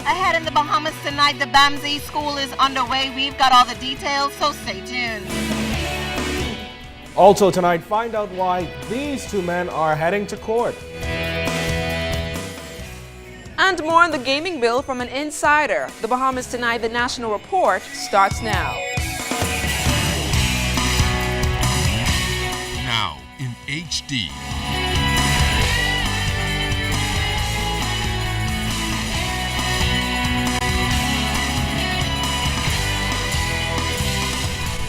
Ahead in the Bahamas tonight, the BAMSI school is underway. We've got all the details, so stay tuned. Also tonight, find out why these two men are heading to court. And more on the gaming bill from an insider. The Bahamas Tonight, the National Report, starts now. Now in HD.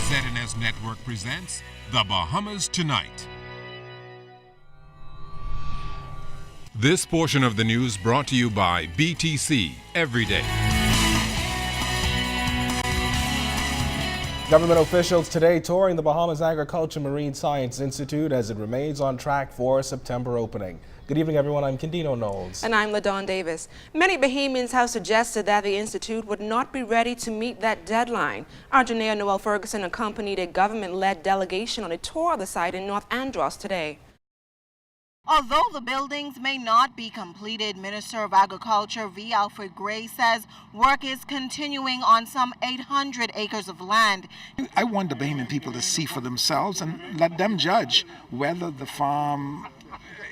ZNS Network presents The Bahamas Tonight. This portion of the news brought to you by BTC Every Day. Government officials today touring the Bahamas Agriculture Marine Science Institute as it remains on track for a September opening. Good evening, everyone. I'm Candino Knowles. And I'm LaDawn Davis. Many Bahamians have suggested that the Institute would not be ready to meet that deadline. Our Janea Noel Ferguson accompanied a government-led delegation on a tour of the site in North Andros today. Although the buildings may not be completed, Minister of Agriculture V. Alfred Gray says work is continuing on some 800 acres of land. I want the Bahamian people to see for themselves and let them judge whether the farm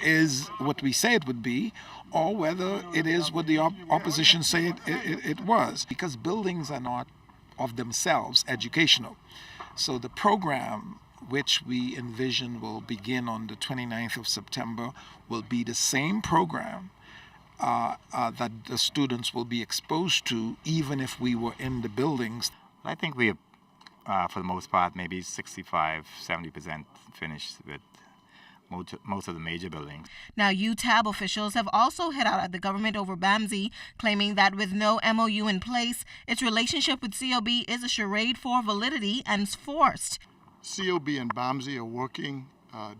is what we say it would be or whether it is what the opposition say it was. Because buildings are not of themselves educational. So the program which we envision will begin on the 29th of September will be the same program that the students will be exposed to even if we were in the buildings. I think we have, for the most part, maybe 65-70% finished with most of the major buildings. Now, UTAB officials have also hit out at the government over BAMSI, claiming that with no MOU in place, its relationship with COB is a charade for validity and forced. COB and BAMSI are working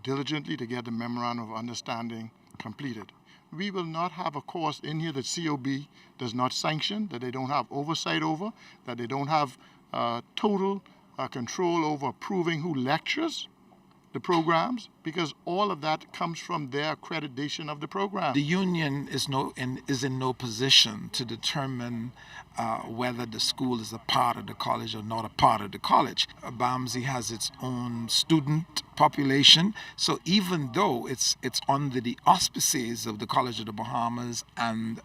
diligently to get the Memorandum of Understanding completed. We will not have a course in here that COB does not sanction, that they don't have oversight over, that they don't have total control over approving who lectures the programs, because all of that comes from their accreditation of the program. The union is in no position to determine whether the school is a part of the college or not a part of the college. BAMSI has its own student population, so even though it's under the auspices of the College of the Bahamas and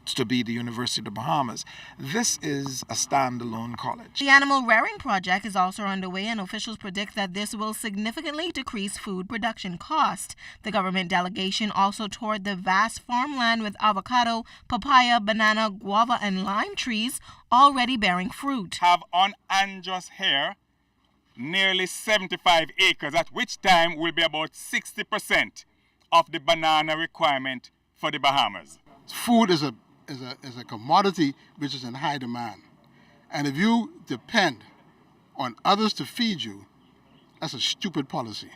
to be the University of the Bahamas, this is a standalone college. The animal rearing project is also underway, and officials predict that this will significantly decrease food production cost. The government delegation also toured the vast farmland with avocado, papaya, banana, guava, and lime trees already bearing fruit. Have on Andros here nearly 75 acres, at which time will be about 60% of the banana requirement for the Bahamas. Food is a commodity which is in high demand. And if you depend on others to feed you, that's a stupid policy.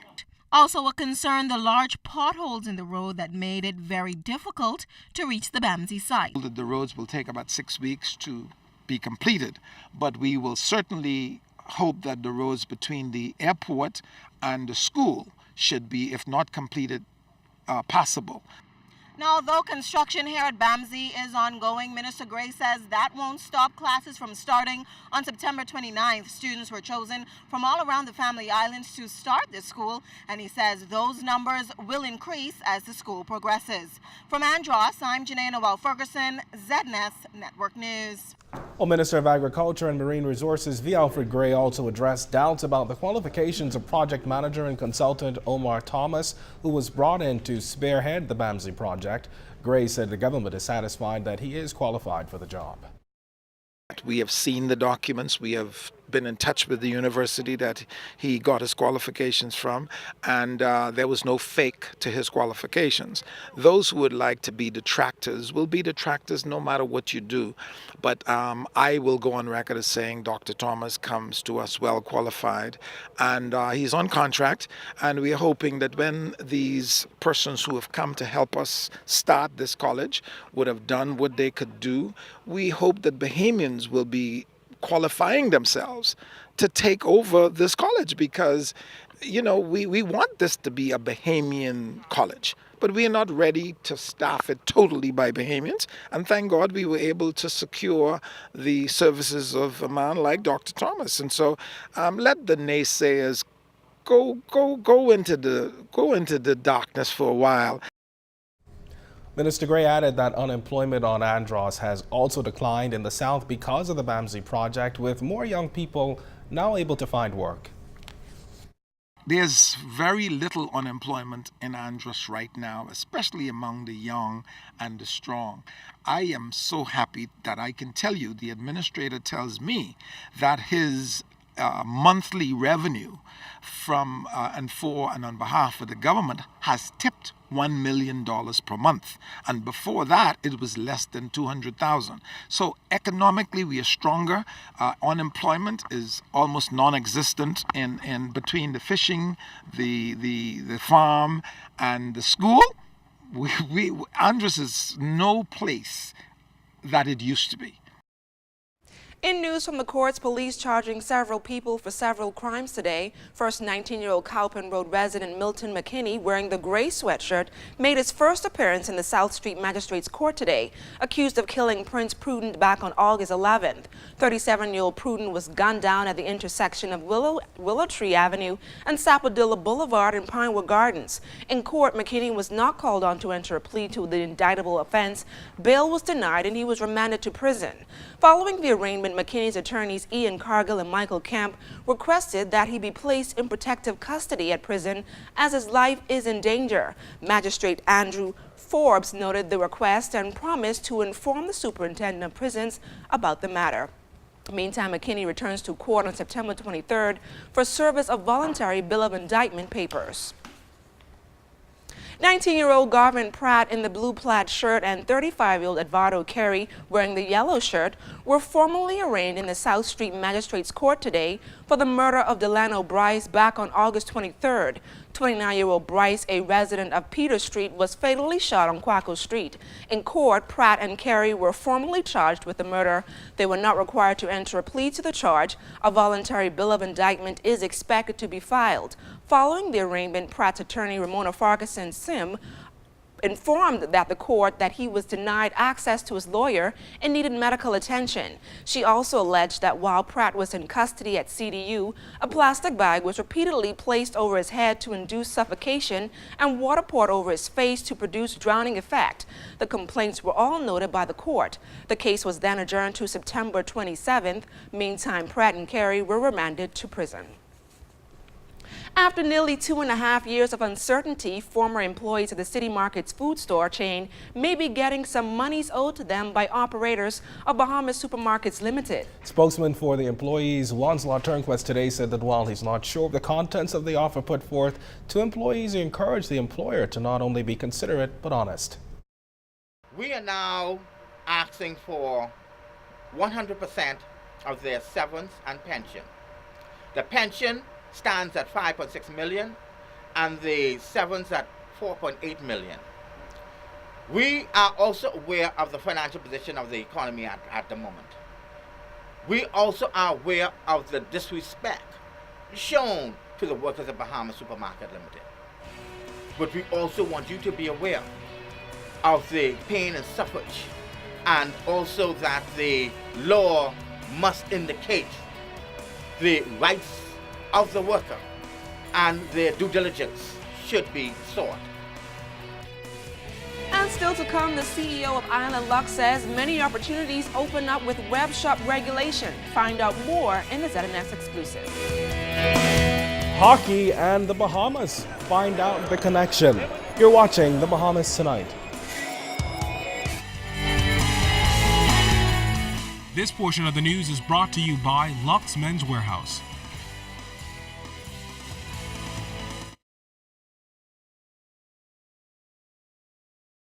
Also a concern, the large potholes in the road that made it very difficult to reach the BAMSI site. The roads will take about 6 weeks to be completed, but we will certainly hope that the roads between the airport and the school should be, if not completed, passable. Now, although construction here at BAMSI is ongoing, Minister Gray says that won't stop classes from starting on September 29th. Students were chosen from all around the Family Islands to start this school, and he says those numbers will increase as the school progresses. From Andros, I'm Janea Noel Ferguson, ZNS Network News. Well, Minister of Agriculture and Marine Resources V. Alfred Gray also addressed doubts about the qualifications of project manager and consultant Omar Thomas, who was brought in to spearhead the BAMSI project. Gray said the government is satisfied that he is qualified for the job. We have seen the documents. We have been in touch with the university that he got his qualifications from, and there was no fake to his qualifications. Those who would like to be detractors will be detractors no matter what you do. But I will go on record as saying Dr. Thomas comes to us well qualified, and he's on contract, and we are hoping that when these persons who have come to help us start this college would have done what they could do, we hope that Bahamians will be qualifying themselves to take over this college because, you know, we want this to be a Bahamian college, but we are not ready to staff it totally by Bahamians. And thank God we were able to secure the services of a man like Dr. Thomas. And so let the naysayers go into the darkness for a while. Minister Gray added that unemployment on Andros has also declined in the South because of the BAMSI project, with more young people now able to find work. There's very little unemployment in Andros right now, especially among the young and the strong. I am so happy that I can tell you the administrator tells me that his monthly revenue from and for and on behalf of the government has tipped $1 million per month, and before that it was less than 200,000. So economically we are stronger. Unemployment is almost non-existent in between the fishing, the farm, and the school. Andros is no place that it used to be. In news from the courts, police charging several people for several crimes today. First, 19-year-old Cowpen Road resident Milton McKinney, wearing the gray sweatshirt, made his first appearance in the South Street Magistrates Court today, accused of killing Prince Prudent back on August 11th. 37-year-old Prudent was gunned down at the intersection of Willow Tree Avenue and Sapodilla Boulevard in Pinewood Gardens. In court, McKinney was not called on to enter a plea to the indictable offense. Bail was denied and he was remanded to prison. Following the arraignment, McKinney's attorneys Ian Cargill and Michael Camp requested that he be placed in protective custody at prison as his life is in danger. Magistrate Andrew Forbes noted the request and promised to inform the superintendent of prisons about the matter. Meantime, McKinney returns to court on September 23rd for service of voluntary bill of indictment papers. 19-year-old Garvin Pratt in the blue plaid shirt and 35-year-old Edvardo Carey wearing the yellow shirt were formally arraigned in the South Street Magistrates Court today for the murder of Delano Bryce back on August 23rd. 29-year-old Bryce, a resident of Peter Street, was fatally shot on Quaco Street. In court, Pratt and Carey were formally charged with the murder. They were not required to enter a plea to the charge. A voluntary bill of indictment is expected to be filed. Following the arraignment, Pratt's attorney, Ramona Farquharson Sim, informed the court that he was denied access to his lawyer and needed medical attention. She also alleged that while Pratt was in custody at CDU, a plastic bag was repeatedly placed over his head to induce suffocation and water poured over his face to produce drowning effect. The complaints were all noted by the court. The case was then adjourned to September 27th. Meantime, Pratt and Carey were remanded to prison. After nearly 2.5 years of uncertainty, former employees of the City Market's food store chain may be getting some monies owed to them by operators of Bahamas Supermarkets Limited. Spokesman for the employees, Wanslot Turnquist, today said that while he's not sure of the contents of the offer put forth to employees, he encouraged the employer to not only be considerate but honest. We are now asking for 100% of their severance and pension. The pension stands at 5.6 million and the severance at 4.8 million. We are also aware of the financial position of the economy at the moment. We also are aware of the disrespect shown to the workers of Bahamas Supermarket Limited. But we also want you to be aware of the pain and suffrage, and also that the law must indicate the rights of the worker, and their due diligence should be sought. And still to come, the CEO of Island Lux says many opportunities open up with web shop regulation. Find out more in the ZNS exclusive. Hockey and the Bahamas. Find out the connection. You're watching The Bahamas Tonight. This portion of the news is brought to you by Lux Men's Warehouse.